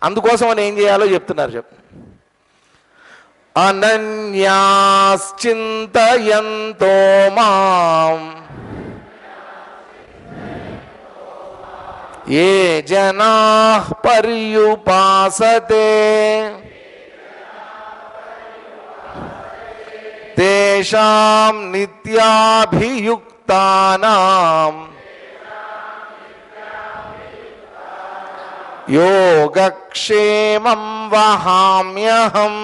అందుకోసం అని ఏం చేయాలో చెప్తున్నారు. అనన్యాశ్చింతయంతో మాం ఏ జనాః పర్యుపాసతే తేషాం నిత్యాభియుక్తానాం యోగక్షేమం వహామ్యహం.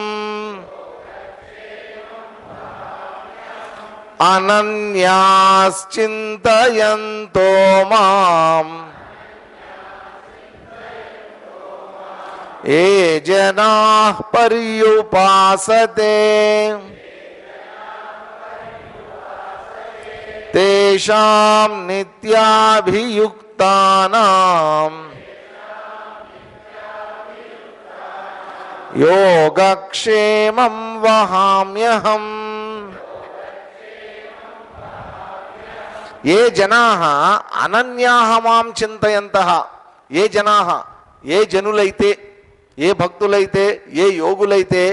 అనన్యాశ్చింతయంతో మాం ఏ జనాః పర్యుపాసతే తేషాం నిత్యాభియుక్తానాం యోగక్షేమం వహామ్యహం. ఏ జనాః అనన్యాః మాం చింతయంతః, ఏ జనాః, ఏ జనులైతే, ఏ భక్తులైతే, ఏ యోగులైతే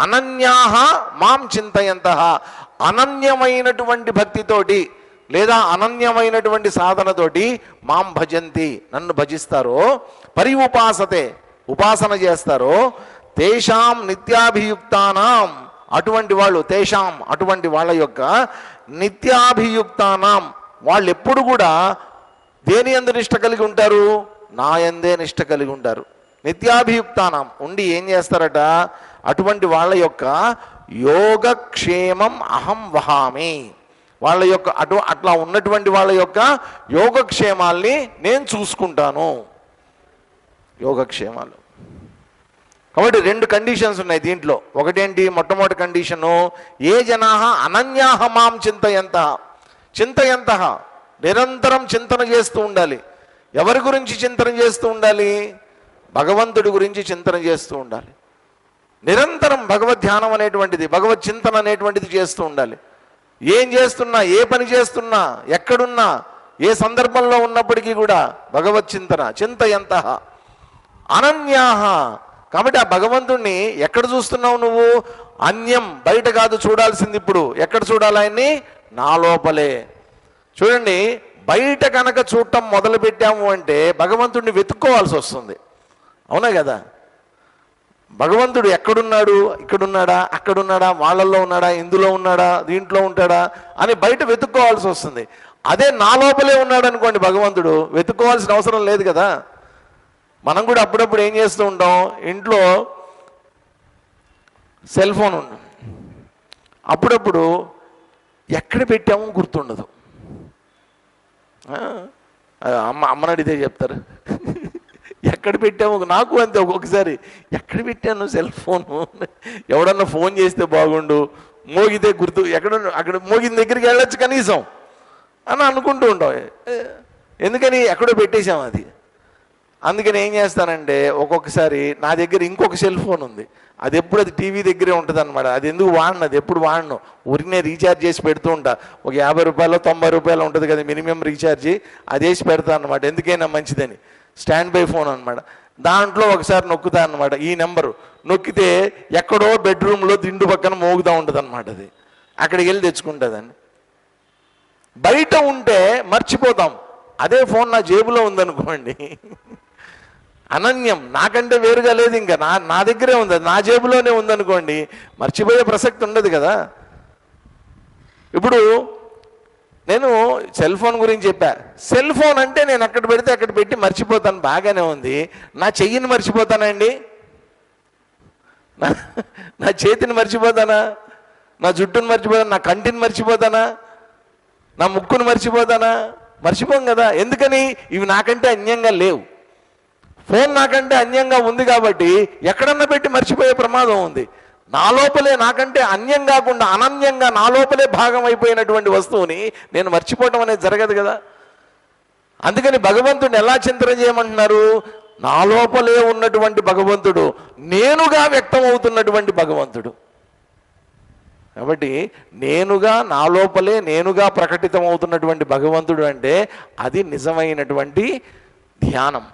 అనన్యాః మాం చింతయంతః, అనన్యమైనటువంటి భక్తితోటి లేదా అనన్యమైనటువంటి సాధనతోటి మాం భజంతి, నన్ను భజిస్తారో, ఉపాసతే ఉపాసన చేస్తారో, తేషాం నిత్యాభియుక్తానాం, అటువంటి వాళ్ళు, తేషాం అటువంటి వాళ్ళ యొక్క, నిత్యాభియుక్తానాం వాళ్ళు ఎప్పుడు కూడా దేని యందు నిష్ట కలిగి ఉంటారు? నా యందే నిష్ట కలిగి ఉంటారు. నిత్యాభియుక్తానాం ఉండి ఏం చేస్తారట? అటువంటి వాళ్ళ యొక్క యోగక్షేమం అహం వహామి, వాళ్ళ యొక్క అట్లా ఉన్నటువంటి వాళ్ళ యొక్క యోగక్షేమాల్ని నేను చూసుకుంటాను. యోగక్షేమాలు కాబట్టి రెండు కండిషన్స్ ఉన్నాయి దీంట్లో. ఒకటేంటి? మొట్టమొదటి కండిషను, ఏ జనాః అనన్యాః మాం చింతయంతః. చింతయంతః నిరంతరం చింతన చేస్తూ ఉండాలి. ఎవరి గురించి చింతన చేస్తూ ఉండాలి? భగవంతుడి గురించి చింతన చేస్తూ ఉండాలి. నిరంతరం భగవద్ ధ్యానం అనేటువంటిది, భగవత్ చింతన అనేటువంటిది చేస్తూ ఉండాలి. ఏం చేస్తున్నా, ఏ పని చేస్తున్నా, ఎక్కడున్నా, ఏ సందర్భంలో ఉన్నప్పటికీ కూడా భగవత్ చింతన. చింతయంతః అనన్యాః. కాబట్టి ఆ భగవంతుణ్ణి ఎక్కడ చూస్తున్నావు నువ్వు? అన్యం, బయట కాదు చూడాల్సింది. ఇప్పుడు ఎక్కడ చూడాలి ఆయన్ని? నా లోపలే. చూడండి, బయట కనుక చూడటం మొదలు పెట్టాము అంటే భగవంతుడిని వెతుక్కోవాల్సి వస్తుంది. అవునా కదా? భగవంతుడు ఎక్కడున్నాడు? ఇక్కడున్నాడా, అక్కడున్నాడా, వాళ్ళల్లో ఉన్నాడా, ఇందులో ఉన్నాడా, దీంట్లో ఉంటాడా అని బయట వెతుక్కోవాల్సి వస్తుంది. అదే నా లోపలే ఉన్నాడు అనుకోండి భగవంతుడు, వెతుక్కోవాల్సిన అవసరం లేదు కదా. మనం కూడా అప్పుడప్పుడు ఏం చేస్తూ ఉంటాం, ఇంట్లో సెల్ ఫోన్ ఉంది, అప్పుడప్పుడు ఎక్కడ పెట్టామో గుర్తుండదు. అమ్మని అడిగితే చెప్తారు ఎక్కడ పెట్టాము. నాకు అంతే, ఒక్కొక్కసారి ఎక్కడ పెట్టాను సెల్ ఫోను, ఎవడన్నా ఫోన్ చేస్తే బాగుండు, మోగితే గుర్తు, అక్కడ మోగిన దగ్గరికి వెళ్ళొచ్చు కనీసం అని అనుకుంటూ ఉంటాం. ఎందుకని? ఎక్కడో పెట్టేశాం అది. అందుకని ఏం చేస్తానంటే, ఒక్కొక్కసారి నా దగ్గర ఇంకొక సెల్ ఫోన్ ఉంది, అది ఎప్పుడు అది టీవీ దగ్గరే ఉంటుంది అనమాట. అది ఎందుకు వాడను, అది ఎప్పుడు వాడను, ఊరినే రీఛార్జ్ చేసి పెడుతూ ఉంటా. ఒక 50 రూపాయలు 90 రూపాయలు ఉంటుంది కదా మినిమం రీఛార్జి, అది వేసి పెడతాను అనమాట. ఎందుకైనా మంచిదని. స్టాండ్ బై ఫోన్ అనమాట. దాంట్లో ఒకసారి నొక్కుతా అనమాట, ఈ నెంబరు నొక్కితే ఎక్కడో బెడ్రూమ్లో దిండు పక్కన మోగుతూ ఉంటుంది అనమాట. అది అక్కడికి వెళ్ళి తెచ్చుకుంటుందండి. బయట ఉంటే మర్చిపోతాం. అదే ఫోన్ నా జేబులో ఉందనుకోండి, అనన్యం, నాకంటే వేరుగా లేదు, ఇంకా నా దగ్గరే ఉంది, నా జేబులోనే ఉందనుకోండి, మర్చిపోయే ప్రసక్తి ఉండదు కదా. ఇప్పుడు నేను సెల్ ఫోన్ గురించి చెప్పా. సెల్ ఫోన్ అంటే నేను అక్కడ పెడితే అక్కడ పెట్టి మర్చిపోతాను, బాగానే ఉంది. నా చెయ్యిని మర్చిపోతానండి? నా చేతిని మర్చిపోతానా? నా జుట్టుని మర్చిపోతానా? నా కంటిని మర్చిపోతానా? నా ముక్కును మర్చిపోతానా? మర్చిపోం కదా. ఎందుకని? ఇవి నాకంటే అన్యంగా లేవు. ఫోన్ నాకంటే అన్యంగా ఉంది కాబట్టి ఎక్కడన్నా పెట్టి మర్చిపోయే ప్రమాదం ఉంది. నా లోపలే, నాకంటే అన్యం కాకుండా అనన్యంగా నా లోపలే భాగం అయిపోయినటువంటి వస్తువుని నేను మర్చిపోవటం అనేది జరగదు కదా. అందుకని భగవంతుడిని ఎలా చింతన చేయమంటున్నారు? నా లోపలే ఉన్నటువంటి భగవంతుడు, నేనుగా వ్యక్తం అవుతున్నటువంటి భగవంతుడు. కాబట్టి నేనుగా, నా లోపలే నేనుగా ప్రకటితం అవుతున్నటువంటి భగవంతుడు అంటే అది నిజమైనటువంటి ధ్యానం.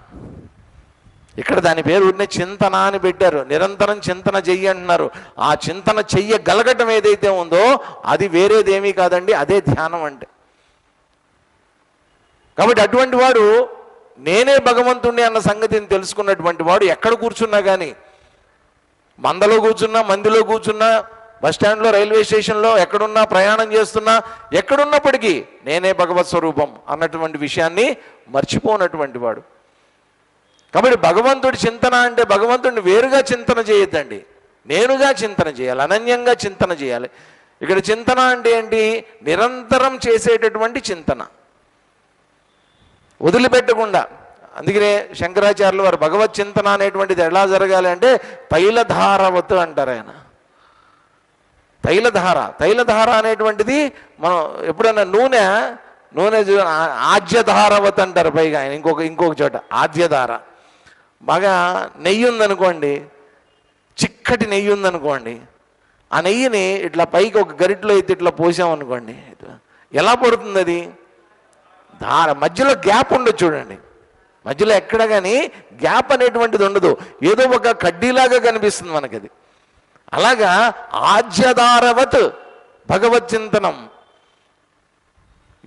ఇక్కడ దాని పేరు ఊరినే చింతన అని పెట్టారు. నిరంతరం చింతన చెయ్యి అంటున్నారు. ఆ చింతన చెయ్యగలగటం ఏదైతే ఉందో అది వేరేదేమీ కాదండి, అదే ధ్యానం అంటే. కాబట్టి అటువంటి వాడు నేనే భగవంతుణ్ణి అన్న సంగతిని తెలుసుకున్నటువంటి వాడు ఎక్కడ కూర్చున్నా కానీ, మందలో కూర్చున్నా, మందిలో కూర్చున్నా, బస్టాండ్లో, రైల్వే స్టేషన్లో, ఎక్కడున్నా, ప్రయాణం చేస్తున్నా, ఎక్కడున్నప్పటికీ నేనే భగవత్ స్వరూపం అన్నటువంటి విషయాన్ని మర్చిపోనటువంటి వాడు. కాబట్టి భగవంతుడి చింతన అంటే భగవంతుడిని వేరుగా చింతన చేయొద్దండి, నేనుగా చింతన చేయాలి, అనన్యంగా చింతన చేయాలి. ఇక్కడ చింతన అంటే ఏంటి? నిరంతరం చేసేటటువంటి చింతన, వదిలిపెట్టకుండా. అందుకనే శంకరాచార్యులు వారు భగవత్ చింతన అనేటువంటిది ఎలా జరగాలి అంటే తైలధారవత్ అంటారు ఆయన. తైలధార అనేటువంటిది మనం ఎప్పుడైనా నూనె ఆజ్యధారవత్ అంటారు పైగా ఆయన ఇంకొక చోట ఆద్యధార. బాగా నెయ్యి ఉందనుకోండి, చిక్కటి నెయ్యి ఉందనుకోండి, ఆ నెయ్యిని ఇట్లా పైకి ఒక గరిటలో అయితే ఇట్లా పోసామనుకోండి, ఎలా పడుతుంది అది? ధార మధ్యలో గ్యాప్ ఉండదు చూడండి, మధ్యలో ఎక్కడ కానీ గ్యాప్ అనేటువంటిది ఉండదు, ఏదో ఒక కడ్డీలాగా కనిపిస్తుంది మనకి అది. అలాగా ఆజ్యధారవత్ భగవచ్చింతనం,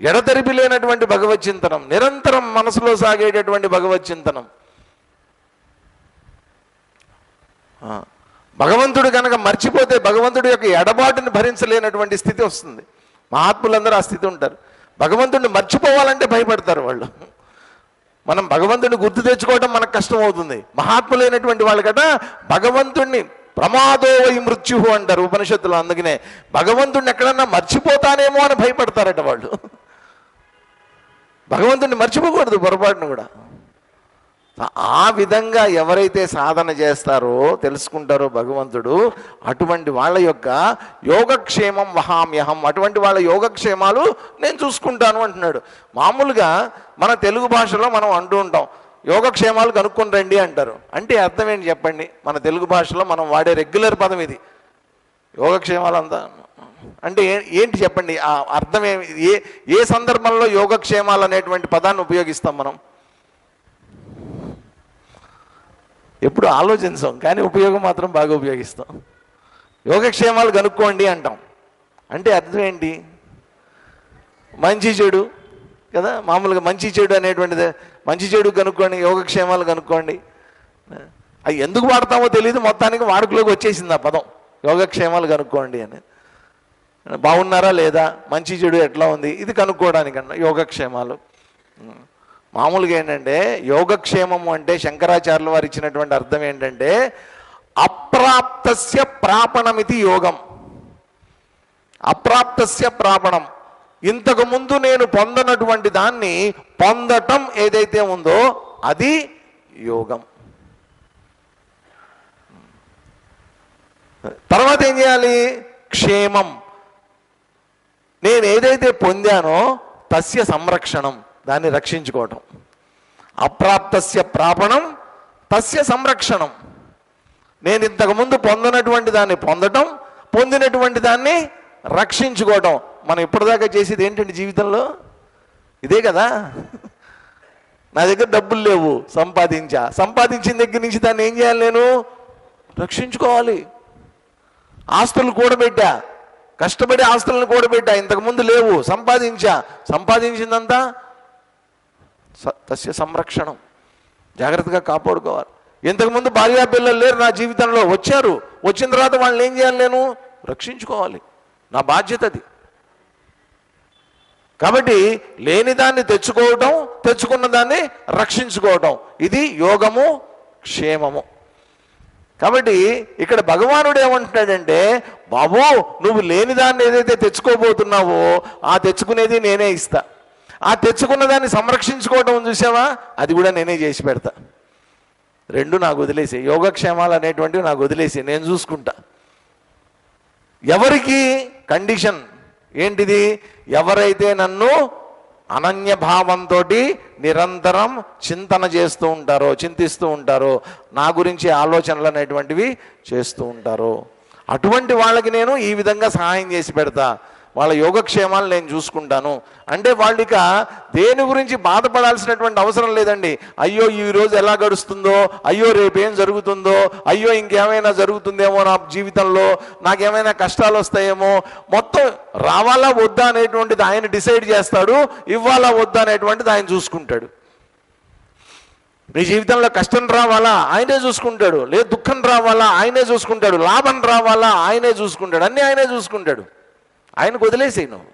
ఎడతెరిపి లేనటువంటి భగవచ్చింతనం, నిరంతరం మనసులో సాగేటటువంటి భగవచ్చింతనం. భగవంతుడు కనుక మర్చిపోతే భగవంతుడి యొక్క ఎడబాటుని భరించలేనటువంటి స్థితి వస్తుంది. మహాత్ములందరూ ఆ స్థితి ఉంటారు. భగవంతుడిని మర్చిపోవాలంటే భయపడతారు వాళ్ళు. మనం భగవంతుడిని గుర్తు తెచ్చుకోవడం మనకు కష్టం అవుతుంది. మహాత్ములైనటువంటి వాళ్ళకట భగవంతుడిని ప్రమాదో వై మృత్యు అంటారు ఉపనిషత్తులు. అందుకనే భగవంతుడిని ఎక్కడన్నా మర్చిపోతానేమో అని భయపడతారట వాళ్ళు. భగవంతుడిని మర్చిపోకూడదు పొరపాటును కూడా. ఆ విధంగా ఎవరైతే సాధన చేస్తారో, తెలుసుకుంటారో భగవంతుడు, అటువంటి వాళ్ళ యొక్క యోగక్షేమం వహామ్యహం, అటువంటి వాళ్ళ యోగక్షేమాలు నేను చూసుకుంటాను అంటున్నాడు. మామూలుగా మన తెలుగు భాషలో మనం అంటూ ఉంటాం, యోగక్షేమాలు కనుక్కొని రండి అంటారు. అంటే అర్థం ఏంటి చెప్పండి? మన తెలుగు భాషలో మనం వాడే రెగ్యులర్ పదం ఇది, యోగక్షేమాలు అంతా. అంటే ఏంటి చెప్పండి? ఆ అర్థం ఏమి? ఏ సందర్భంలో యోగక్షేమాలు అనేటువంటి పదాన్ని ఉపయోగిస్తాం మనం? ఎప్పుడు ఆలోచించాం, కానీ ఉపయోగం మాత్రం బాగా ఉపయోగిస్తాం. యోగక్షేమాలు కనుక్కోండి అంటాం. అంటే అర్థం ఏంటి? మంచి చెడు కదా, మామూలుగా మంచి చెడు అనేటువంటిది, మంచి చెడు కనుక్కోండి, యోగక్షేమాలు కనుక్కోండి. అవి ఎందుకు వాడతామో తెలియదు, మొత్తానికి వాడుకలోకి వచ్చేసింది ఆ పదం, యోగక్షేమాలు కనుక్కోండి అని. బాగున్నారా లేదా, మంచి చెడు ఎట్లా ఉంది, ఇది కనుక్కోవడానికన్నా యోగక్షేమాలు. మామూలుగా ఏంటంటే యోగక్షేమము అంటే శంకరాచార్యుల వారు ఇచ్చినటువంటి అర్థం ఏంటంటే అప్రాప్తస్య ప్రాపణమితి యోగం. అప్రాప్తస్య ప్రాపణం, ఇంతకు ముందు నేను పొందనటువంటి దాన్ని పొందటం ఏదైతే ఉందో అది యోగం. తర్వాత ఏం చేయాలి? క్షేమం, నేను ఏదైతే పొందానో తస్య సంరక్షణం, దాన్ని రక్షించుకోవటం. అప్రాప్తస్య ప్రాపణం తస్య సంరక్షణం, నేను ఇంతకుముందు పొందినటువంటి దాన్ని పొందటం, పొందినటువంటి దాన్ని రక్షించుకోవటం. మనం ఇప్పటిదాకా చేసేది ఏంటంటే జీవితంలో ఇదే కదా. నా దగ్గర డబ్బులు లేవు, సంపాదించిన దగ్గర నుంచి దాన్ని ఏం చేయాలి? నేను రక్షించుకోవాలి. ఆస్తులు కూడబెట్టా, కష్టపడి ఆస్తులను కూడబెట్టా, ఇంతకుముందు లేవు, సంపాదించిందంతా తస్య సంరక్షణం, జాగ్రత్తగా కాపాడుకోవాలి. ఇంతకుముందు భార్యా పిల్లలు లేరు నా జీవితంలో, వచ్చారు, వచ్చిన తర్వాత వాళ్ళని ఏం చేయాలి? నేను రక్షించుకోవాలి, నా బాధ్యత అది. కాబట్టి లేని దాన్ని తెచ్చుకోవటం, తెచ్చుకున్న దాన్ని రక్షించుకోవటం, ఇది యోగము, క్షేమము. కాబట్టి ఇక్కడ భగవానుడు ఏమంటున్నాడంటే, బాబు నువ్వు లేని దాన్ని ఏదైతే తెచ్చుకోబోతున్నావో ఆ తెచ్చుకునేది నేనే ఇస్తా, ఆ తెచ్చుకున్న దాన్ని సంరక్షించుకోవటం చూసావా, అది కూడా నేనే చేసి పెడతా. రెండు నాకు వదిలేసి, యోగక్షేమాలు అనేటువంటివి నాకు వదిలేసి నేను చూసుకుంటా. ఎవరికి కండిషన్ ఏంటిది? ఎవరైతే నన్ను అనన్యభావంతో నిరంతరం చింతన చేస్తూ ఉంటారో, చింతిస్తూ ఉంటారో, నా గురించి ఆలోచనలు అనేటువంటివి చేస్తూ ఉంటారో, అటువంటి వాళ్ళకి నేను ఈ విధంగా సహాయం చేసి పెడతా. వాళ్ళ యోగక్షేమాలు నేను చూసుకుంటాను అంటే వాళ్ళు ఇక దేని గురించి బాధపడాల్సినటువంటి అవసరం లేదండి. అయ్యో ఈరోజు ఎలా గడుస్తుందో, అయ్యో రేపేం జరుగుతుందో, అయ్యో ఇంకేమైనా జరుగుతుందేమో నా జీవితంలో, నాకేమైనా కష్టాలు వస్తాయేమో, మొత్తం రావాలా వద్దా అనేటువంటిది ఆయన డిసైడ్ చేస్తాడు, ఇవ్వాలా వద్దా అనేటువంటిది ఆయన చూసుకుంటాడు. నీ జీవితంలో కష్టం రావాలా ఆయనే చూసుకుంటాడు, లేదు దుఃఖం రావాలా ఆయనే చూసుకుంటాడు, లాభం రావాలా ఆయనే చూసుకుంటాడు, అన్నీ ఆయనే చూసుకుంటాడు. ఆయనకు వదిలేసేయి నువ్వు.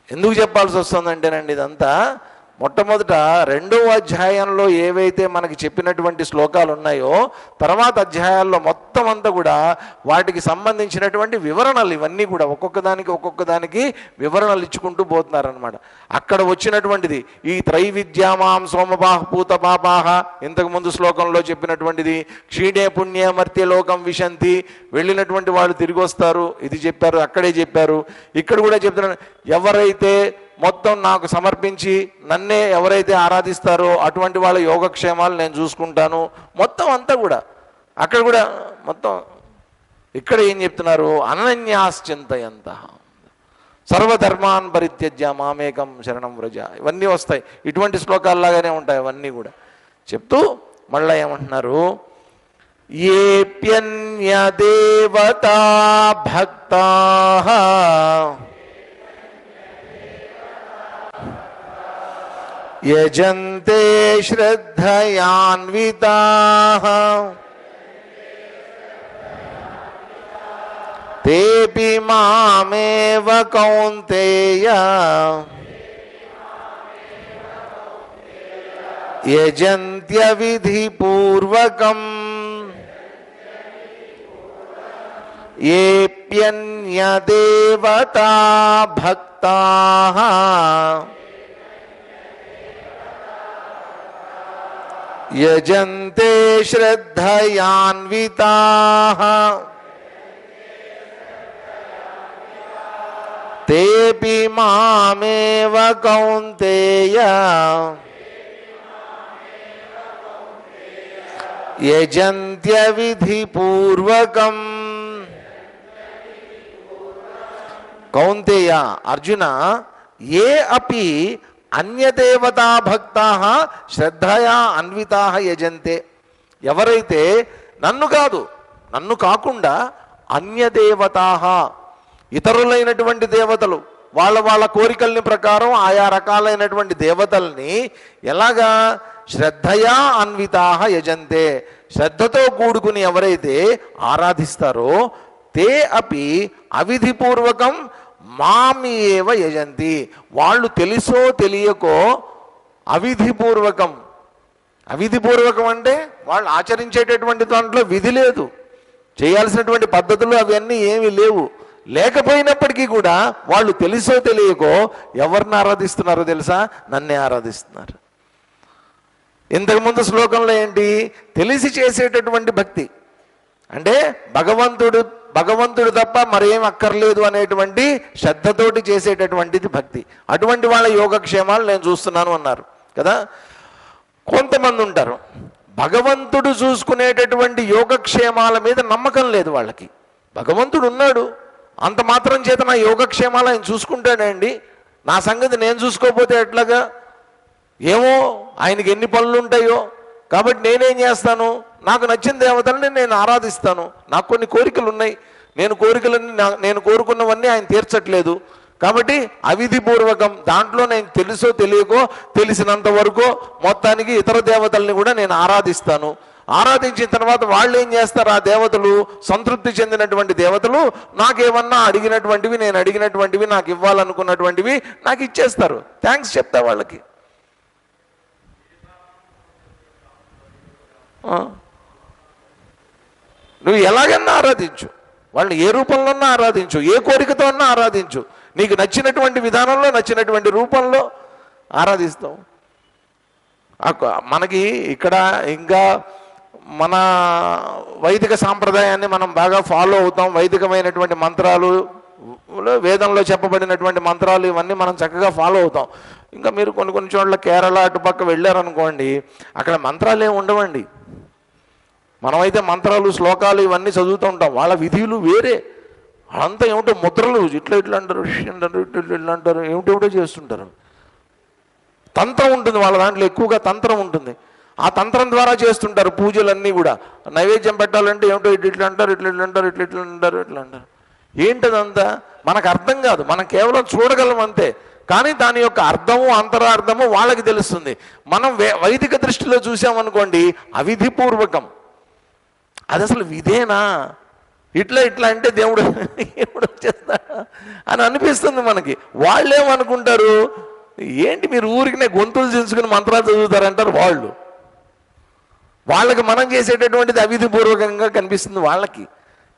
ఎందుకు చెప్పాల్సి వస్తుందంటేనండి ఇదంతా మొట్టమొదట 2వ అధ్యాయంలో ఏవైతే మనకి చెప్పినటువంటి శ్లోకాలు ఉన్నాయో తర్వాత అధ్యాయాల్లో మొత్తం అంతా కూడా వాటికి సంబంధించినటువంటి వివరణలు ఇవన్నీ కూడా ఒక్కొక్క దానికి వివరణలు ఇచ్చుకుంటూ పోతున్నారనమాట. అక్కడ వచ్చినటువంటిది ఈ త్రైవిద్యామాం సోమపాహ పూత పాపాహ, ఇంతకుముందు శ్లోకంలో చెప్పినటువంటిది క్షీణే పుణ్య మర్త్యలోకం విశంతి, వెళ్ళినటువంటి వాళ్ళు తిరిగి వస్తారు, ఇది చెప్పారు, అక్కడే చెప్పారు. ఇక్కడ కూడా చెప్తున్నారు, ఎవరైతే మొత్తం నాకు సమర్పించి నన్నే ఎవరైతే ఆరాధిస్తారో అటువంటి వాళ్ళ యోగక్షేమాలు నేను చూసుకుంటాను. మొత్తం అంతా కూడా అక్కడ కూడా మొత్తం ఇక్కడ ఏం చెప్తున్నారు, అనన్యాశ్చింతయంత సర్వధర్మాన్ పరిత్యజ్య మామేకం శరణం వ్రజ, ఇవన్నీ వస్తాయి. ఇటువంటి శ్లోకాల్లాగానే ఉంటాయి అవన్నీ కూడా చెప్తూ మళ్ళీ ఏమంటున్నారు, ఏప్యన్య దేవతా భక్తాః యజంతే శ్రద్ధయాన్వితాః తేపి మామేవ కౌంతేయ యజంత్య విధిపూర్వకం ఏప్యన్య దేవతా భక్తాః యజంతే శ్రద్ధయాన్వితాః తేపి మామేవ కౌంతేయ యజంత్య విధిపూర్వకం. కౌంతేయ అర్జున, ఏ అపి అన్యదేవతా భక్తాః శ్రద్ధయా అన్వితాః యజంతే, ఎవరైతే నన్ను కాదు, నన్ను కాకుండా అన్యదేవతాః ఇతరులైనటువంటి దేవతలు, వాళ్ళ కోరికల్ని ప్రకారం ఆయా రకాలైనటువంటి దేవతల్ని ఎలాగా శ్రద్ధయా అన్వితాః యజంతే, శ్రద్ధతో కూడుకుని ఎవరైతే ఆరాధిస్తారో తే అపి అవిధిపూర్వకం మామియేవ యజంతి, వాళ్ళు తెలుసో తెలియకో అవిధిపూర్వకం. అవిధిపూర్వకం అంటే వాళ్ళు ఆచరించేటటువంటి దాంట్లో విధి లేదు, చేయాల్సినటువంటి పద్ధతులు అవన్నీ ఏమీ లేవు. లేకపోయినప్పటికీ కూడా వాళ్ళు తెలుసో తెలియకో ఎవరిని ఆరాధిస్తున్నారో తెలుసా, నన్నే ఆరాధిస్తున్నారు. ఇంతకుముందు శ్లోకంలో ఏంటి, తెలిసి చేసేటటువంటి భక్తి అంటే భగవంతుడు తప్ప మరేం అక్కర్లేదు అనేటువంటి శ్రద్ధతోటి చేసేటటువంటిది భక్తి. అటువంటి వాళ్ళ యోగక్షేమాలు నేను చూస్తున్నాను అన్నారు కదా. కొంతమంది ఉంటారు భగవంతుడు చూసుకునేటటువంటి యోగక్షేమాల మీద నమ్మకం లేదు వాళ్ళకి. భగవంతుడు ఉన్నాడు, అంత మాత్రం చేత నా యోగక్షేమాలు ఆయన చూసుకుంటాడండి, నా సంగతి నేను చూసుకోకపోతే ఎట్లాగా, ఏమో ఆయనకి ఎన్ని పనులు ఉంటాయో, కాబట్టి నేనేం చేస్తాను, నాకు నచ్చిన దేవతల్ని నేను ఆరాధిస్తాను, నాకు కొన్ని కోరికలు ఉన్నాయి, నేను కోరుకున్నవన్నీ ఆయన తీర్చట్లేదు, కాబట్టి అవిధిపూర్వకం దాంట్లో నేను తెలుసో తెలియకో తెలిసినంత వరకు మొత్తానికి ఇతర దేవతల్ని కూడా నేను ఆరాధిస్తాను. ఆరాధించిన తర్వాత వాళ్ళు ఏం చేస్తారు, ఆ దేవతలు సంతృప్తి చెందినటువంటి దేవతలు నాకేమన్నా అడిగినటువంటివి, నేను అడిగినటువంటివి, నాకు ఇవ్వాలనుకున్నటువంటివి నాకు ఇచ్చేస్తారు. థ్యాంక్స్ చెప్తా వాళ్ళకి. నువ్వు ఎలాగన్నా ఆరాధించు, వాళ్ళని ఏ రూపంలోన్నా ఆరాధించు, ఏ కోరికతో అన్నా ఆరాధించు, నీకు నచ్చినటువంటి విధానంలో నచ్చినటువంటి రూపంలో ఆరాధిస్తావు. మనకి ఇక్కడ ఇంకా మన వైదిక సాంప్రదాయాన్ని మనం బాగా ఫాలో అవుతాం. వైదికమైనటువంటి మంత్రాలు, వేదంలో చెప్పబడినటువంటి మంత్రాలు ఇవన్నీ మనం చక్కగా ఫాలో అవుతాం. ఇంకా మీరు కొన్ని చోట్ల కేరళ అటుపక్క వెళ్ళారనుకోండి, అక్కడ మంత్రాలు ఏమి ఉండవండి. మనమైతే మంత్రాలు శ్లోకాలు ఇవన్నీ చదువుతూ ఉంటాం, వాళ్ళ విధులు వేరే, అంతా ఏమిటో ముద్రలు ఇట్లా ఇట్లా అంటారు, అంటారు, ఇట్లా అంటారు, ఏమిటేమిటో చేస్తుంటారు. తంత్రం ఉంటుంది వాళ్ళ దాంట్లో, ఎక్కువగా తంత్రం ఉంటుంది. ఆ తంత్రం ద్వారా చేస్తుంటారు పూజలన్నీ కూడా. నైవేద్యం పెట్టాలంటే ఏమిటో ఇట్లా అంటారు, ఇట్లా ఇట్లా అంటారు, ఇట్లా ఇట్లా అంటారు, ఇట్లా అంటారు. ఏంటదంతా మనకు అర్థం కాదు, మనం కేవలం చూడగలం అంతే. కానీ దాని యొక్క అర్థము అంతరార్థము వాళ్ళకి తెలుస్తుంది. మనం వైదిక దృష్టిలో చూసామనుకోండి, అవిధిపూర్వకం. అది అసలు విధేనా? ఇట్లా ఇట్లా అంటే దేవుడు ఎప్పుడు వచ్చేస్తాడా అని అనిపిస్తుంది మనకి. వాళ్ళేమనుకుంటారు, ఏంటి మీరు ఊరికినే గొంతులు చించుకుని మంత్రాలు చదువుతారంటారు వాళ్ళు. వాళ్ళకి మనం చేసేటటువంటిది అవిధిపూర్వకంగా కనిపిస్తుంది వాళ్ళకి.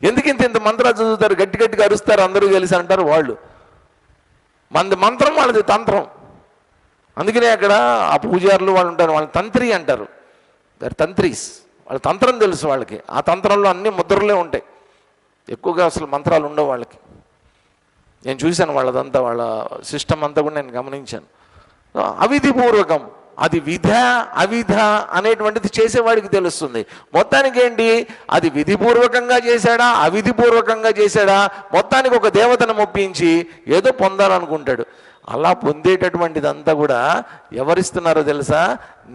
ఎందుకు ఇంత మంత్రాలు చదువుతారు, గట్టి గట్టిగా అరుస్తారు, అందరూ కలిసి అంటారు వాళ్ళు. మనది మంత్రం, వాళ్ళది తంత్రం. అందుకనే అక్కడ ఆ పూజారులు వాళ్ళు ఉంటారు, వాళ్ళని తంత్రి అంటారు. తంత్రీస్, వాళ్ళ తంత్రం తెలుసు వాళ్ళకి. ఆ తంత్రంలో అన్ని ముద్రలే ఉంటాయి, ఎక్కువగా అసలు మంత్రాలు ఉండవు వాళ్ళకి. నేను చూశాను వాళ్ళదంతా, వాళ్ళ సిస్టమ్ అంతా కూడా నేను గమనించాను. అవిధిపూర్వకం, అది విధ అవిధ అనేటువంటిది చేసేవాడికి తెలుస్తుంది. మొత్తానికి ఏంటి, అది విధిపూర్వకంగా చేశాడా అవిధిపూర్వకంగా చేశాడా, మొత్తానికి ఒక దేవతను మొప్పించి ఏదో పొందాలనుకుంటాడు. అలా పొందేటటువంటిదంతా కూడా ఎవరిస్తున్నారో తెలుసా?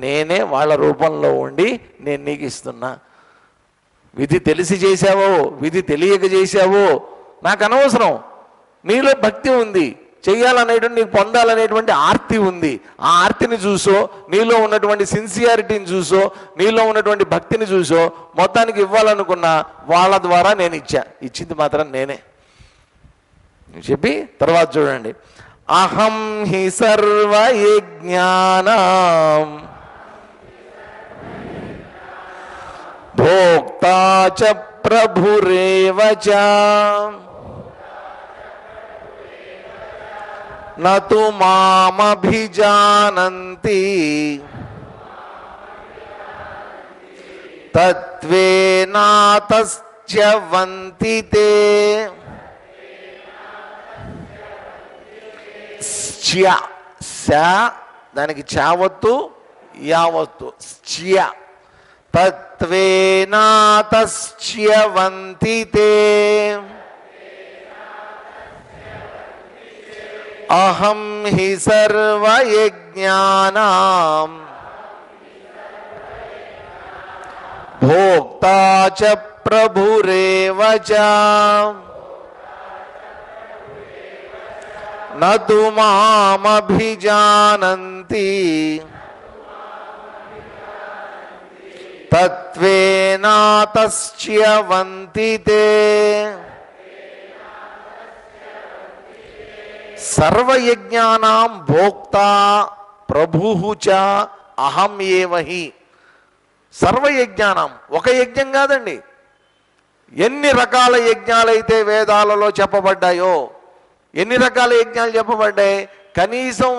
నేనే వాళ్ళ రూపంలో ఉండి నేను నీకు ఇస్తున్నా. విధి తెలిసి చేశావో విధి తెలియక చేశావో నాకు అనవసరం. నీలో భక్తి ఉంది, చెయ్యాలనేటువంటి, నీకు పొందాలనేటువంటి ఆర్తి ఉంది. ఆ ఆర్తిని చూసో, నీలో ఉన్నటువంటి సిన్సియారిటీని చూసో, నీలో ఉన్నటువంటి భక్తిని చూసో, మొత్తానికి ఇవ్వాలనుకున్న వాళ్ళ ద్వారా నేను ఇచ్చింది మాత్రం నేనే చెప్పి తర్వాత చూడండి. అహం హి సర్వయజ్ఞానాం భోక్తా చ ప్రభురేవ చ నతు మామభిజానంతి తత్వేనాతస్య వంతి తే. దానికి చావత్తు యావత్తు శ్చ్య. తత్వేనాతస్య వంతి తే అహం హి సర్వయజ్ఞానాం భోక్తా చ ప్రభురేవ చ నతు మామభిజానంతి తత్వేనాతస్య వంతి తే. సర్వయజ్ఞానాం భోక్తా ప్రభుః చ అహం ఏవ హి. సర్వయజ్ఞానం, ఒక యజ్ఞం కాదండి, ఎన్ని రకాల యజ్ఞాలైతే వేదాలలో చెప్పబడ్డాయో, ఎన్ని రకాల యజ్ఞాలు చెప్పబడ్డాయి, కనీసం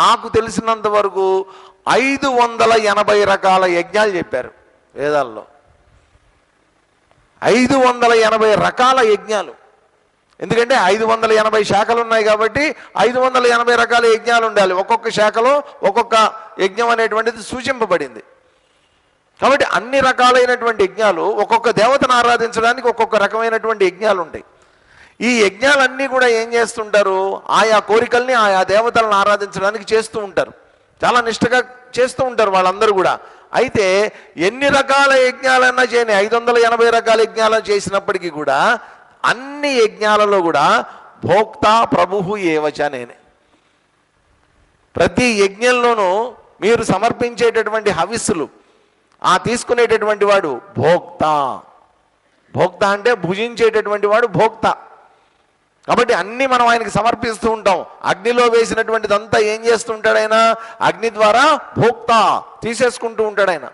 నాకు తెలిసినంత వరకు 580 రకాల యజ్ఞాలు చెప్పారు వేదాల్లో. 580 రకాల యజ్ఞాలు. ఎందుకంటే 580 శాఖలు ఉన్నాయి కాబట్టి 580 రకాల యజ్ఞాలు ఉండాలి. ఒక్కొక్క శాఖలో ఒక్కొక్క యజ్ఞం అనేటువంటిది సూచింపబడింది. కాబట్టి అన్ని రకాలైనటువంటి యజ్ఞాలు, ఒక్కొక్క దేవతను ఆరాధించడానికి ఒక్కొక్క రకమైనటువంటి యజ్ఞాలు ఉంటాయి. ఈ యజ్ఞాలన్నీ కూడా ఏం చేస్తుంటారు, ఆయా కోరికల్ని ఆయా దేవతలను ఆరాధించడానికి చేస్తూ ఉంటారు. చాలా నిష్ఠగా చేస్తూ ఉంటారు వాళ్ళందరూ కూడా. అయితే ఎన్ని రకాల యజ్ఞాలన్నా చేయని, 580 రకాల యజ్ఞాలను చేసినప్పటికీ కూడా అన్ని యజ్ఞాలలో కూడా భోక్తా ప్రభుః ఏవచ నేనే. ప్రతి యజ్ఞంలోనూ మీరు సమర్పించేటటువంటి హవిస్సులు, తీసుకునేటటువంటి వాడు భోక్త. భోక్త అంటే భుజించేటటువంటి వాడు భోక్త. కాబట్టి అన్నీ మనం ఆయనకి సమర్పిస్తూ ఉంటాం. అగ్నిలో వేసినటువంటిదంతా ఏం చేస్తూ ఉంటాడు ఆయన? అగ్ని ద్వారా భోక్త తీసేసుకుంటూ ఉంటాడు ఆయన.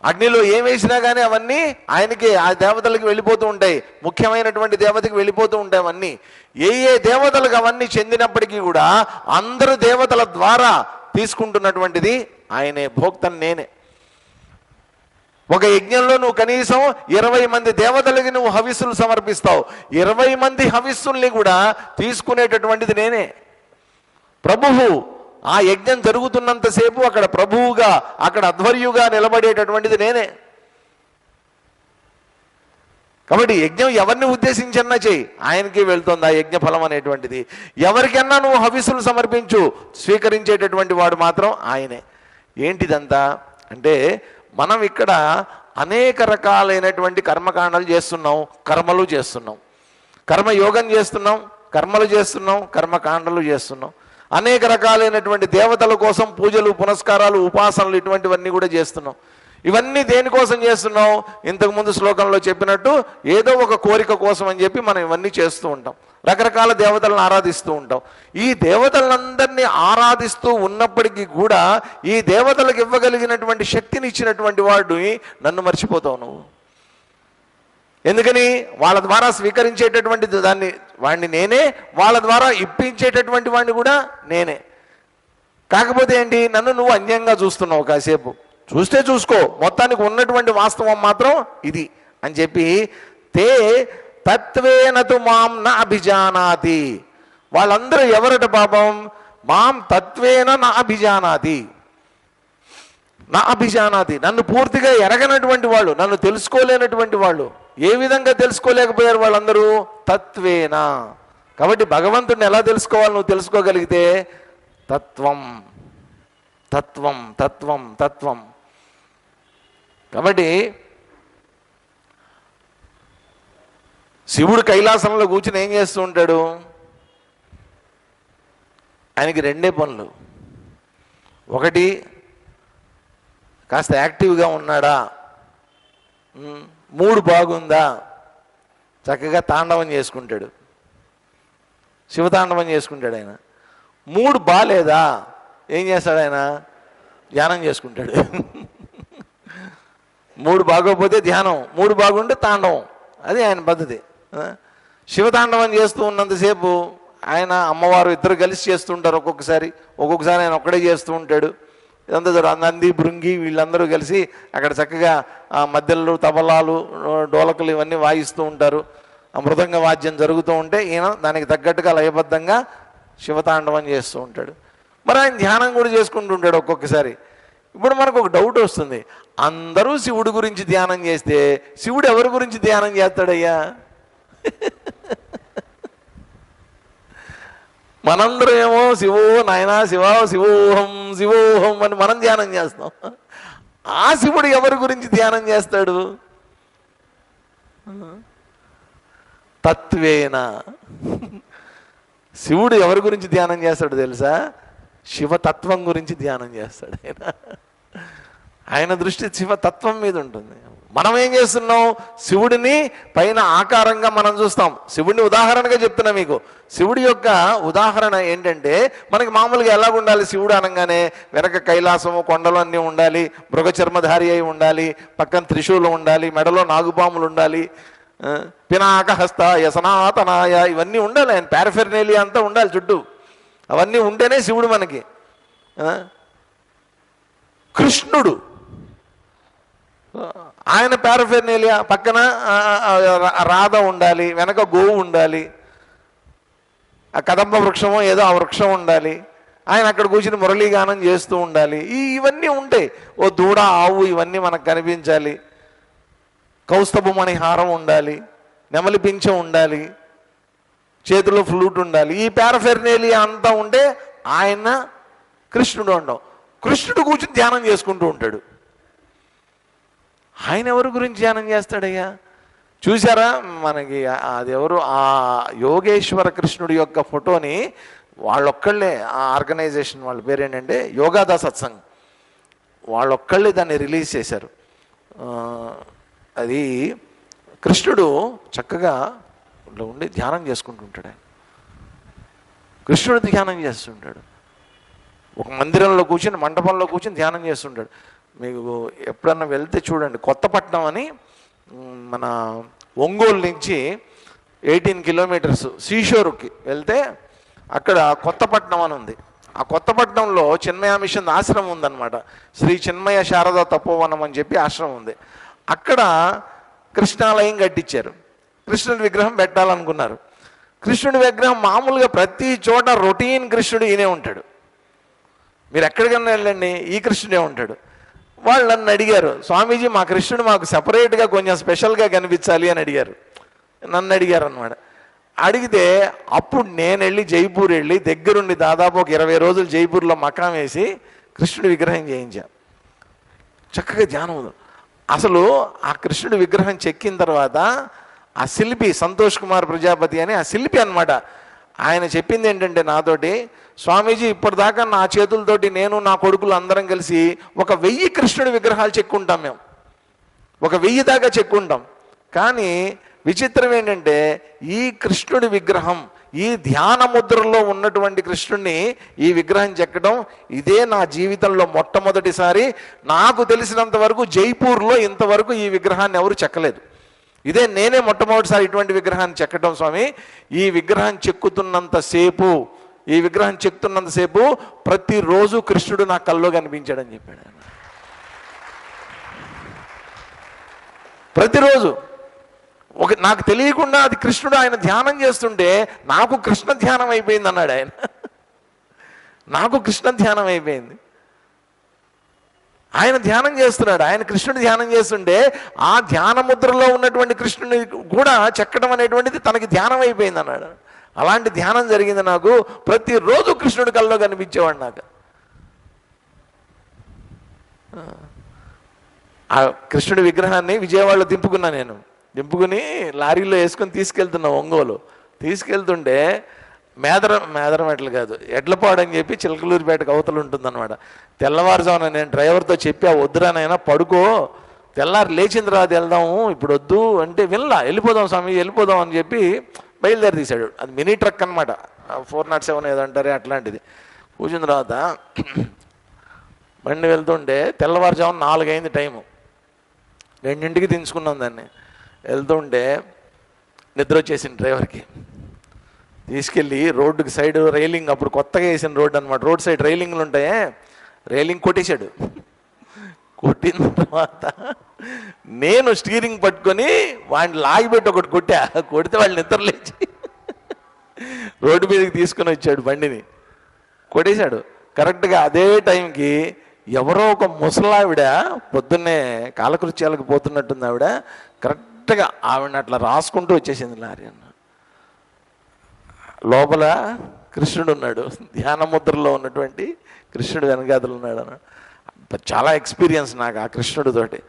అగ్నిలో ఏం వేసినా కానీ అవన్నీ ఆయనకి, ఆ దేవతలకు వెళ్ళిపోతూ ఉంటాయి. ముఖ్యమైనటువంటి దేవతకి వెళ్ళిపోతూ ఉంటాయి అవన్నీ. ఏ దేవతలకు అవన్నీ చెందినప్పటికీ కూడా అందరు దేవతల ద్వారా తీసుకుంటున్నటువంటిది ఆయనే. భోక్తను నేనే. ఒక యజ్ఞంలో నువ్వు కనీసం 20 మంది దేవతలకి నువ్వు హవిస్సులు సమర్పిస్తావు. 20 మంది హవిస్సుల్ని కూడా తీసుకునేటటువంటిది నేనే. ప్రభువు ఆ యజ్ఞం జరుగుతున్నంతసేపు అక్కడ ప్రభువుగా, అక్కడ అధ్వర్యుగా నిలబడేటటువంటిది నేనే. కాబట్టి యజ్ఞం ఎవరిని ఉద్దేశించన్నా చేయి, ఆయనకి వెళ్తుంది ఆ యజ్ఞ ఫలం అనేటువంటిది. ఎవరికన్నా నువ్వు హవిస్సులు సమర్పించు, స్వీకరించేటటువంటి వాడు మాత్రం ఆయనే. ఏంటిదంతా అంటే మనం ఇక్కడ అనేక రకాలైనటువంటి కర్మకాండాలు చేస్తున్నాం, కర్మలు చేస్తున్నాం, కర్మయోగం చేస్తున్నాం, కర్మలు చేస్తున్నాం, కర్మకాండలు చేస్తున్నాం. అనేక రకాలైనటువంటి దేవతల కోసం పూజలు, పునస్కారాలు, ఉపాసనలు ఇటువంటివన్నీ కూడా చేస్తున్నాం. ఇవన్నీ దేనికోసం చేస్తున్నాం? ఇంతకుముందు శ్లోకంలో చెప్పినట్టు ఏదో ఒక కోరిక కోసం అని చెప్పి మనం ఇవన్నీ చేస్తూ ఉంటాం. రకరకాల దేవతలను ఆరాధిస్తూ ఉంటాం. ఈ దేవతలందరినీ ఆరాధిస్తూ ఉన్నప్పటికీ కూడా ఈ దేవతలకు ఇవ్వగలిగినటువంటి శక్తిని ఇచ్చినటువంటి వాడు నన్ను మర్చిపోతావు నువ్వు. ఎందుకని? వాళ్ళ ద్వారా స్వీకరించేటటువంటి వాడిని నేనే, వాళ్ళ ద్వారా ఇప్పించేటటువంటి వాడిని కూడా నేనే. కాకపోతే ఏంటి? నన్ను నువ్వు అన్యంగా చూస్తున్నావు. కాసేపు చూస్తే చూసుకో, మొత్తానికి ఉన్నటువంటి వాస్తవం మాత్రం ఇది అని చెప్పి తే తత్వేనతు మాం న అభిజానాతి. వాళ్ళందరూ ఎవరట పాపం? మాం తత్వేన న అభిజానాతి, నా అభిజానాతి, నన్ను పూర్తిగా ఎరగనటువంటి వాళ్ళు, నన్ను తెలుసుకోలేనటువంటి వాళ్ళు. ఏ విధంగా తెలుసుకోలేకపోయారు వాళ్ళందరూ? తత్వేన. కాబట్టి భగవంతుడిని ఎలా తెలుసుకోవాలి? నువ్వు తెలుసుకోగలిగితే తత్వం తత్వం తత్వం తత్వం. కాబట్టి శివుడు కైలాసంలో కూర్చుని ఏం చేస్తూ ఉంటాడు? ఆయనకి రెండే పనులు. ఒకటి, కాస్త యాక్టివ్గా ఉన్నాడా, మూడు బాగుందా, చక్కగా తాండవం చేసుకుంటాడు, శివతాండవం చేసుకుంటాడు. ఆయన మూడు బాలేదా, ఏం చేస్తాడు? ఆయన ధ్యానం చేసుకుంటాడు. మూడు బాగోకపోతే ధ్యానం, మూడు బాగుంటే తాండవం. అది ఆయన పద్ధతి. శివతాండవం చేస్తూ ఉన్నంతసేపు ఆయన అమ్మవారు ఇద్దరు కలిసి చేస్తుంటారు. ఒక్కొక్కసారి ఆయన ఒక్కడే చేస్తూ ఉంటాడు. ఇదంతా నంది, భృంగి వీళ్ళందరూ కలిసి అక్కడ చక్కగా మధ్యలో తబలాలు, డోలకులు ఇవన్నీ వాయిస్తూ ఉంటారు. ఆ మృదంగ వాద్యం జరుగుతూ ఉంటే ఈయన దానికి తగ్గట్టుగా లయబద్ధంగా శివతాండవం చేస్తూ ఉంటాడు. మరి ఆయన ధ్యానం కూడా చేసుకుంటూ ఉంటాడు ఒక్కొక్కసారి. ఇప్పుడు మనకు ఒక డౌట్ వస్తుంది, అందరూ శివుడి గురించి ధ్యానం చేస్తే శివుడు ఎవరి గురించి ధ్యానం చేస్తాడయ్యా? మనందరం ఏమో శివో నాయనా శివ శివోహం శివోహం అని మనం ధ్యానం చేస్తాం. ఆ శివుడు ఎవరి గురించి ధ్యానం చేస్తాడు? తత్వేన. శివుడు ఎవరి గురించి ధ్యానం చేస్తాడు తెలుసా? శివతత్వం గురించి ధ్యానం చేస్తాడు ఆయన దృష్టి శివతత్వం మీద ఉంటుంది. మనం ఏం చేస్తున్నాం? శివుడిని పైన ఆకారంగా మనం చూస్తాం. శివుడిని ఉదాహరణగా చెప్తున్నా మీకు. శివుడి యొక్క ఉదాహరణ ఏంటంటే, మనకి మామూలుగా ఎలాగ ఉండాలి? శివుడు అనగానే వెనక కైలాసము, కొండలు అన్నీ ఉండాలి, మృగచర్మధారి అయి ఉండాలి, పక్కన త్రిశూలం ఉండాలి, మెడలో నాగుపాములు ఉండాలి, పినాక హస్తాయ సనాతనాయ ఇవన్నీ ఉండాలి. ఆయన పారఫెర్నేలియా అంతా ఉండాలి చుట్టూ. అవన్నీ ఉంటేనే శివుడు మనకి. కృష్ణుడు ఆయన పారఫెర్నేలియా పక్కన రాధ ఉండాలి, వెనక గోవు ఉండాలి, ఆ కదంబ వృక్షమో ఏదో ఆ వృక్షం ఉండాలి, ఆయన అక్కడ కూర్చుని మురళీగానం చేస్తూ ఉండాలి. ఇవన్నీ ఉంటాయి. ఓ దూడ, ఆవు ఇవన్నీ మనకు కనిపించాలి. కౌస్తభమణి హారం ఉండాలి, నెమలి పింఛం ఉండాలి, చేతిలో ఫ్లూట్ ఉండాలి. ఈ పారఫెర్నేలియా అంతా ఉంటే ఆయన కృష్ణుడు ఉండవు. కృష్ణుడు కూర్చుని ధ్యానం చేసుకుంటూ ఉంటాడు. ఆయన ఎవరి గురించి ధ్యానం చేస్తాడయ్యా? చూసారా మనకి అది ఎవరు? ఆ యోగేశ్వర కృష్ణుడి యొక్క ఫోటోని వాళ్ళొక్కళ్ళే, ఆ ఆర్గనైజేషన్ వాళ్ళ పేరేంటంటే యోగాదా సత్సంగ్, వాళ్ళొక్కళ్ళే దాన్ని రిలీజ్ చేశారు. అది కృష్ణుడు చక్కగా ఉండి ధ్యానం చేసుకుంటుంటాడు. ఆయన కృష్ణుడు ధ్యానం చేస్తుంటాడు. ఒక మందిరంలో కూర్చొని, మండపంలో కూర్చొని ధ్యానం చేస్తుంటాడు. మీకు ఎప్పుడన్నా వెళ్తే చూడండి, కొత్తపట్నం అని మన ఒంగోలు నుంచి 18 కిలోమీటర్స్ సీషోర్కి వెళ్తే అక్కడ కొత్తపట్నం అని ఉంది. ఆ కొత్తపట్నంలో చిన్మయ మిషన్ ఆశ్రమం ఉందన్నమాట. శ్రీ చిన్మయ శారదా తపోవనం అని చెప్పి ఆశ్రమం ఉంది. అక్కడ కృష్ణాలయం కట్టించారు. కృష్ణుడి విగ్రహం పెట్టాలనుకున్నారు. కృష్ణుడి విగ్రహం మామూలుగా ప్రతి చోట రొటీన్ కృష్ణుడు ఈయనే ఉంటాడు. మీరు ఎక్కడికన్నా వెళ్ళండి, ఈ కృష్ణుడే ఉంటాడు. వాళ్ళు నన్ను అడిగారు, స్వామీజీ మా కృష్ణుడు మాకు సపరేట్గా కొంచెం స్పెషల్గా కనిపించాలి అని అడిగారు. నన్ను అడిగారు అన్నమాట. అడిగితే అప్పుడు నేను వెళ్ళి జైపూర్ వెళ్ళి దగ్గరుండి దాదాపు ఒక 20 రోజులు జైపూర్లో మకాం వేసి కృష్ణుడి విగ్రహం చేయించాను. చక్కగా ధ్యానం. అసలు ఆ కృష్ణుడి విగ్రహం చెక్కిన తర్వాత ఆ శిల్పి సంతోష్ కుమార్ ప్రజాపతి అని ఆ శిల్పి అన్నమాట, ఆయన చెప్పింది ఏంటంటే నాతోటి, స్వామీజీ ఇప్పటిదాకా నా చేతులతోటి నేను నా కొడుకులు అందరం కలిసి ఒక 1000 కృష్ణుడి విగ్రహాలు చెక్కుంటాం. మేము ఒక 1000 దాకా చెక్కుంటాం. కానీ విచిత్రం ఏంటంటే ఈ కృష్ణుడి విగ్రహం, ఈ ధ్యాన ముద్రలో ఉన్నటువంటి కృష్ణుడిని ఈ విగ్రహం చెక్కడం ఇదే నా జీవితంలో మొట్టమొదటిసారి. నాకు తెలిసినంత వరకు జైపూర్లో ఇంతవరకు ఈ విగ్రహాన్ని ఎవరు చెక్కలేదు. ఇదే నేనే మొట్టమొదటిసారి ఇటువంటి విగ్రహాన్ని చెక్కడం. స్వామి, ఈ విగ్రహం చెక్కుతున్నంతసేపు, ఈ విగ్రహం చెక్కుతున్నంతసేపు ప్రతిరోజు కృష్ణుడు నా కల్లో కనిపించాడని చెప్పాడు ఆయన. ప్రతిరోజు నాకు తెలియకుండా అది కృష్ణుడు ఆయన ధ్యానం చేస్తుంటే నాకు కృష్ణ ధ్యానం అయిపోయింది అన్నాడు ఆయన. నాకు కృష్ణ ధ్యానం అయిపోయింది. ఆయన ధ్యానం చేస్తున్నాడు, ఆయన కృష్ణుడు ధ్యానం చేస్తుంటే ఆ ధ్యాన ముద్రలో ఉన్నటువంటి కృష్ణుని కూడా చెక్కడం అనేటువంటిది తనకి ధ్యానం అయిపోయింది అన్నాడు. అలాంటి ధ్యానం జరిగింది నాకు. ప్రతిరోజు కృష్ణుడి కల్లో కనిపించేవాడు నాకు. ఆ కృష్ణుడి విగ్రహాన్ని విజయవాడలో దింపుకున్నా. నేను దింపుకుని లారీలో వేసుకొని తీసుకెళ్తున్నా ఒంగోలు. తీసుకెళ్తుంటే మేదరం ఎడ్లు కాదు, ఎడ్లపాడు అని చెప్పి చిలకలూరిపేటకు అవతలు ఉంటుందన్నమాట. తెల్లవారుజామున నేను డ్రైవర్తో చెప్పి ఆ వద్దురానైనా పడుకో, తెల్లారి లేచిన తర్వాత వెళ్దాము, ఇప్పుడు వద్దు అంటే వినలా. వెళ్ళిపోదాం స్వామి వెళ్ళిపోదాం అని చెప్పి బయలుదేరి తీశాడు. అది మినీ ట్రక్ అనమాట, 407 ఏదో అంటారే అట్లాంటిది. కూర్చున్న తర్వాత బండి వెళ్తుంటే తెల్లవారుజామున 4 అయింది టైము. 2ంటికి దించుకున్నాం దాన్ని. వెళ్తుంటే నిద్ర వచ్చేసింది డ్రైవర్కి. తీసుకెళ్ళి రోడ్డుకి సైడ్ రైలింగ్, అప్పుడు కొత్తగా వేసిన రోడ్డు అనమాట, రోడ్ సైడ్ రైలింగ్లు ఉంటాయే, రైలింగ్ కొట్టేశాడు. కొట్టిన తర్వాత నేను స్టీరింగ్ పట్టుకొని వాడిని లాగిపెట్టి ఒకటి కొడితే వాళ్ళు నిద్ర లేచి రోడ్డు మీదకి తీసుకొని వచ్చాడు బండిని, కొట్టేశాడు. కరెక్ట్గా అదే టైంకి ఎవరో ఒక ముసలావిడ పొద్దున్నే కాలకృత్యాలకు పోతున్నట్టుంది ఆవిడ, కరెక్ట్గా ఆవిడని అట్లా రాసుకుంటూ వచ్చేసింది లారీ అన్న. లోపల కృష్ణుడు ఉన్నాడు, ధ్యాన ముద్రలో ఉన్నటువంటి కృష్ణుడు వెనకాతలు ఉన్నాడు అన్న. చాలా ఎక్స్పీరియన్స్ నాకు ఆ కృష్ణుడితోటి.